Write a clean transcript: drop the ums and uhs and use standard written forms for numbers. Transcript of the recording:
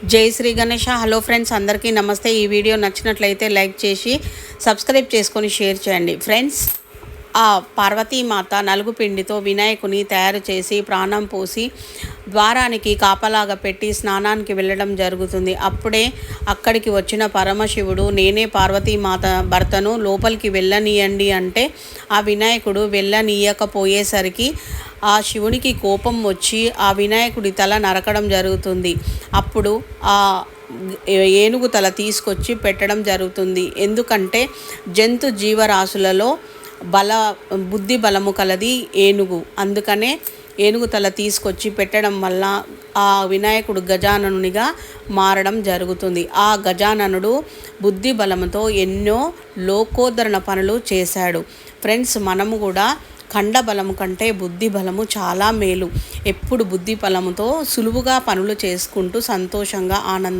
జై Shri Ganesha. Hello friends, అందరికీ నమస్తే. ఈ వీడియో నచ్చినట్లయితే లైక్ చేసి సబ్స్క్రైబ్ చేసుకొని షేర్ చేయండి. ఫ్రెండ్స్, ఆ పార్వతీమాత నలుగు పిండితో వినాయకుని తయారు చేసి ప్రాణం పోసి ద్వారానికి కాపలాగా పెట్టి స్నానానికి వెళ్ళడం జరుగుతుంది. అప్పుడే అక్కడికి వచ్చిన పరమశివుడు, నేనే పార్వతీమాత భర్తను, లోపలికి వెళ్ళనీయండి అంటే ఆ వినాయకుడు వెళ్ళనీయకపోయేసరికి ఆ శివునికి కోపం వచ్చి ఆ వినాయకుడి తల నరకడం జరుగుతుంది. అప్పుడు ఆ ఏనుగు తల తీసుకొచ్చి పెట్టడం జరుగుతుంది. ఎందుకంటే జంతు జీవరాశులలో బుద్ధి బలము కలది ఏనుగు. అందుకనే ఏనుగు తల తీసుకొచ్చి పెట్టడం వల్ల ఆ వినాయకుడు గజాననునిగా మారడం జరుగుతుంది. ఆ గజాననుడు బుద్ధి బలముతో ఎన్నో లోకోద్ధరణ పనులు చేశాడు. ఫ్రెండ్స్, మనము కూడా ఖండ బలము కంటే బుద్ధి బలము చాలా మేలు. ఎప్పుడు బుద్ధి బలముతో సులువుగా పనులు చేసుకుంటూ సంతోషంగా ఆనందంగా